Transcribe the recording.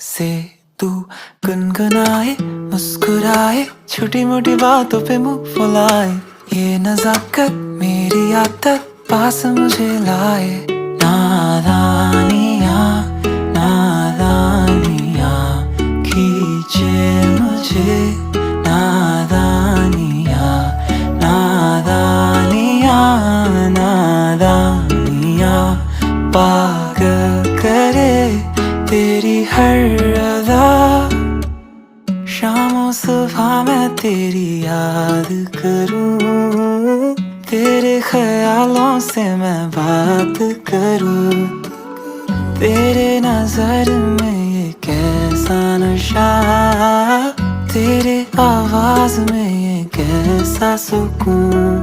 से तू गुनगुनाए, मुस्कुराए, छोटी मोटी बातों पे मुंह फुलाए। ये नजाकत मेरी आदत पास मुझे लाए। नादानियाँ नादानियाँ खींचे मुझे। नादानियाँ नादानियाँ नादानियाँ पागल करे तेरी हर अदा। शामों सुबह मैं तेरी याद करूं, तेरे ख्यालों से मैं बात करूं। तेरे नजर में ये कैसा नशा, तेरे आवाज में ये कैसा सुकून।